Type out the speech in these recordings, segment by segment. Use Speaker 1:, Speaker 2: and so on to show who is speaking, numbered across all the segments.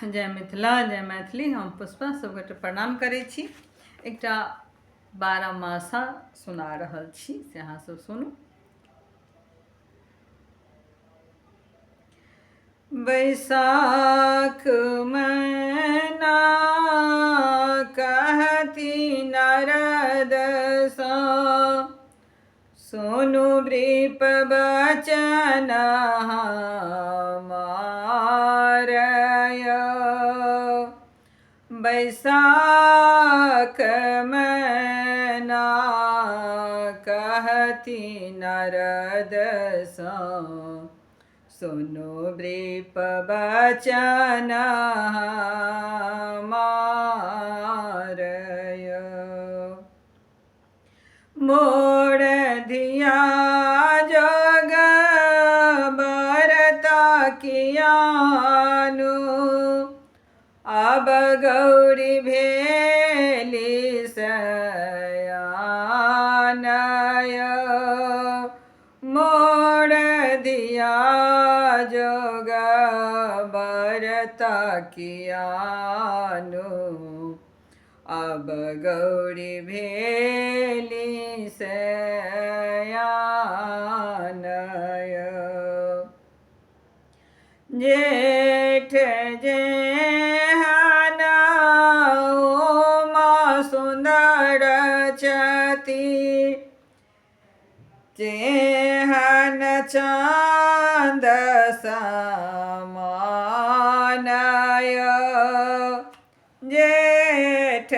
Speaker 1: जय मिथिला जय मैथिली। हम पुष्पा सबके प्रणाम करै छी। एकटा 12 मासा सुना रहल छी से अहाँ सब सुनू। बैसाख महीना कहती नारद सा, सोनु वृप बचन हमारय। बैसाख महीना कहती नारद सा, सोनु वृप बचन हमारय। मोर धिया जोग बरता कियानु, अब गौरी भेली सयानय। मोर धिया जोग बरता कियानु, अब गौरी भेली सयानय। जेठ जेहन उमा सुंदर छती, जेहन चाँद समानय। जेठ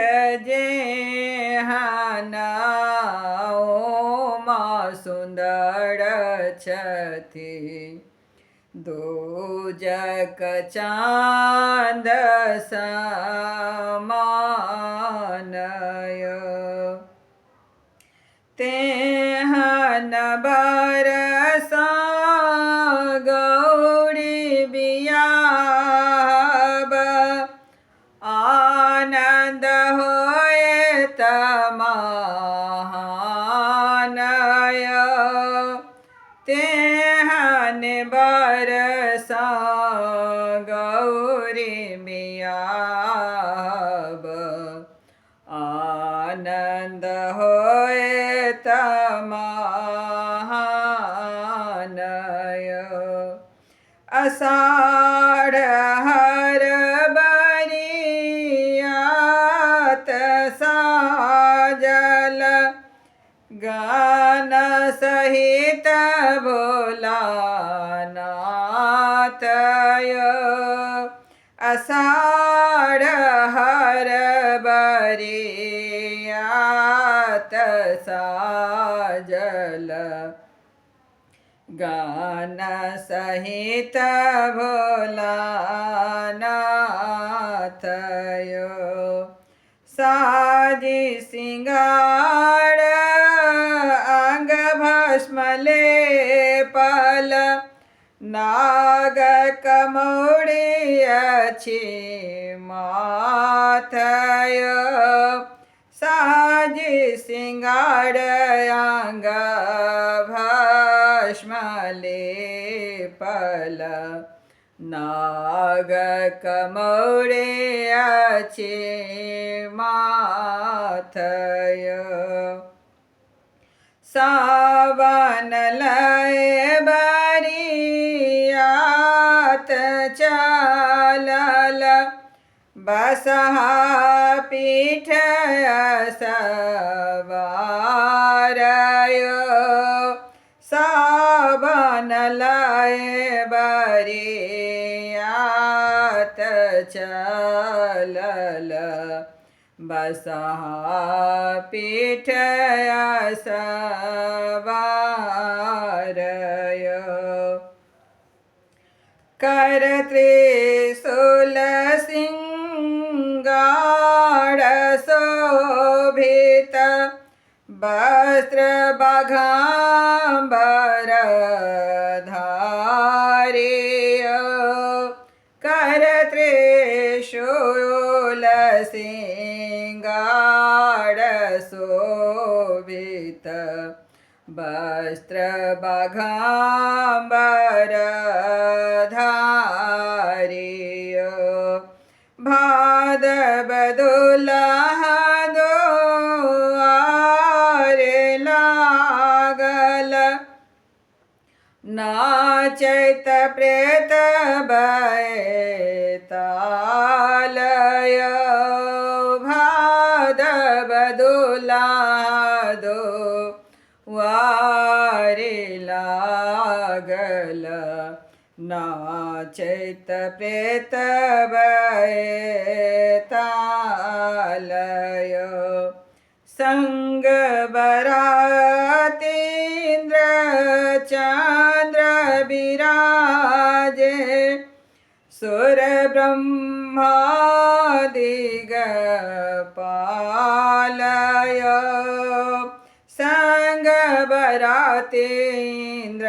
Speaker 1: जेहन उमा सुंदर छती, दूजक चाँद समानय। तेहन बरसा गौरी बियाहब, आनंद होएत महानय। तेहन बरसा गौरी बियाहब, आनंद होएत महानय। आषाढ़ हर बरियात साजल, गान सहित भोलानाथय। आषाढ़ हर बरियात साजल, गान सहित भोलानाथय। साजी सिंगार अंग भस्म लेपल, नाग कमौड़ी अछि माथय। साजी सिंगार अंग भस्म लेपल, नाग कमौड़ी अछि माथय। सावन लय बरियात चलल, बसहा पीठ सवारय। सावन लय बरियात चलल, बसहा पीठ सवारय। कर त्रिशूल सिंगार शोभित, वस्त्र बाघांबर धारिय। कर त्रिशूल सिंगार शोभित, वस्त्र बाघांबर धारिय। भादव दुल्हा दुआरे लागल, नाचैत प्रेत बैतालय। भादव दुल्हा दुआरे लागल, नाचैत प्रेत बैतालय। संग बरातीन्द्र चंद्र विराजे, सुर ब्रह्मादिगपालय। संग बरातीन्द्र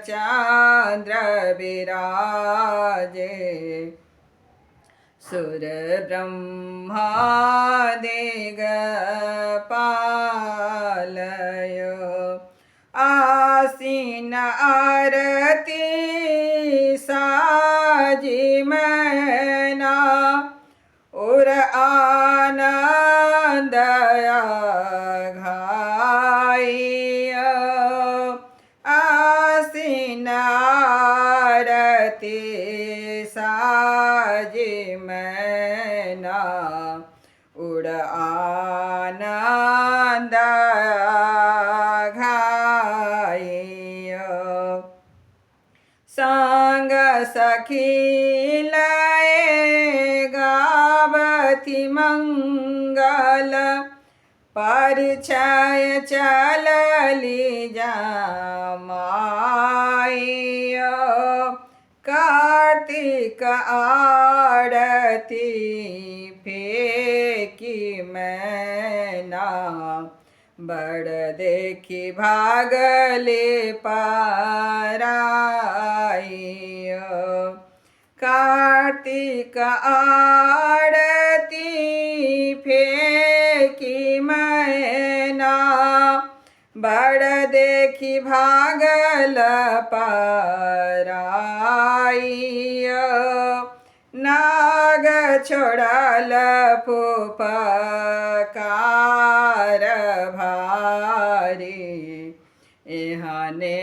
Speaker 1: चंद्र विराजे, सुर ब्रह्मादिगपालय। आसीन आरती साजी मैना, उर आनंदया घाइय। आसीन आरती साजी मैना, उड़ आनंद घाइय। संग सखी लय गावती मंगल, परिचय चलली जमाइय। कार्तिक आरती फेंकी मैना, बड़ देखी भागले पराइय। कार्तिक आरती फेंकी मैना, बड़ देखी भागल पराइय। नाग छोड़ल फुफकार भारी, एहने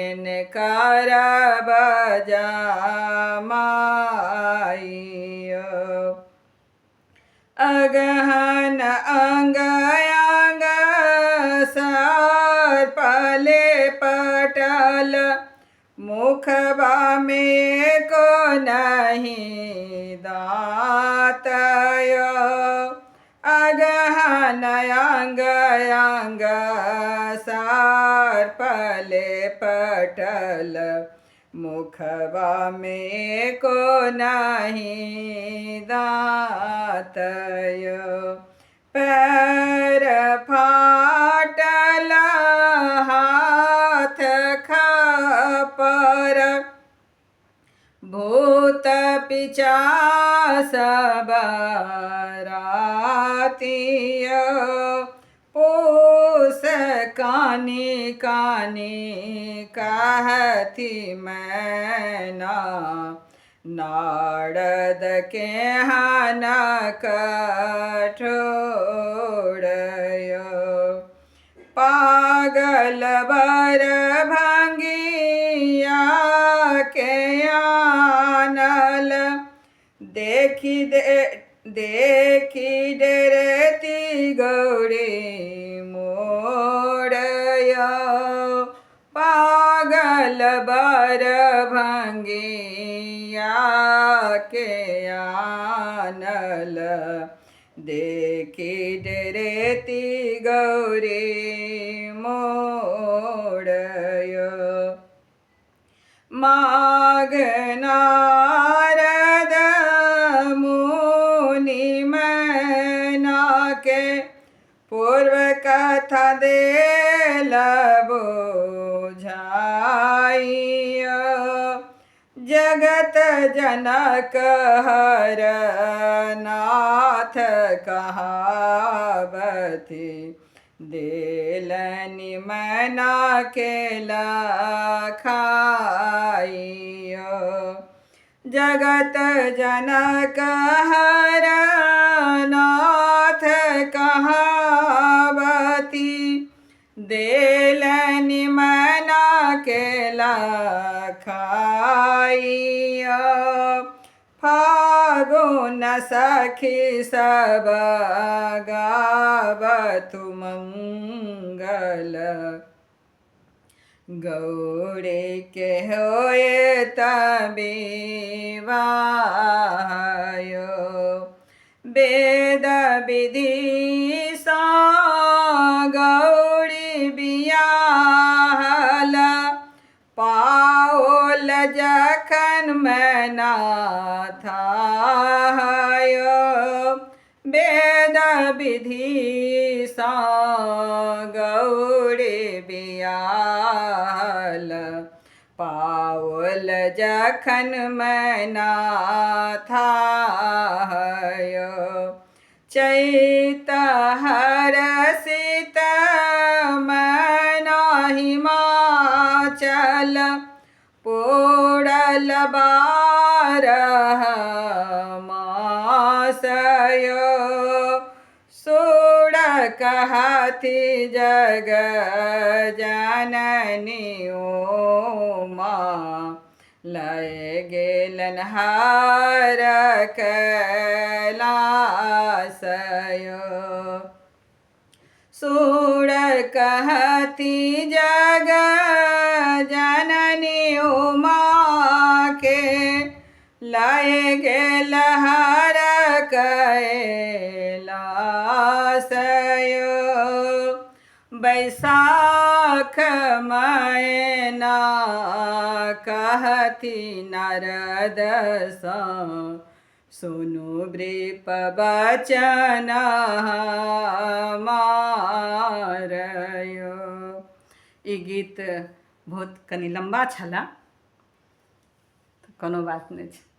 Speaker 1: करब जमाइय। अगहन अंग अंग सर्पले पटल, मुखबा में को नहीं दातय। अगहन अंग अंग सर्पले पटल, मुखबा में को नहीं दातय। पैर फाटल हाथ खपर, भूत पिचास बरातिय। पूस कानी कानी कहती मैना, नारद के हन कठोरय। पागल बर भंगिया के आनल, देखी डरती गौरी मोरय। पागल बर भंगिया के आनल, देखी डरती गौरी मोरय। माघ नारद मुनि मैना के, पूर्व कथा देल बुझाइय। जगत जनक हर नाथ कहावती, देलनि मैना के लखाइय। जगत जनक हर नाथ कहावती, देलनि मना के लखाइया, फागुन सखी सब गावतु मंगल, गौरी के होए तबिवायो, वेद विधि सा गौरी बियाहल, पाओल जखन मैना थायो, वेद विधि सा गौरी बियाहल, पाओल जखन मैना थायो, चैत हरषित मैना हिमाचल, पोड़ल बारह मासयो, सूर कहती जग जननी उमा, लय गेलन हर कैलासयो, सूर कहती जग जननी उमा के, लय गेल हर कैलासयो, बैसाख मैना कहती नारद सा, सुनु वृप बचन हमारयो। ई गीत बहुत कनि लम्बा छला, कोनो बात नहीं छै।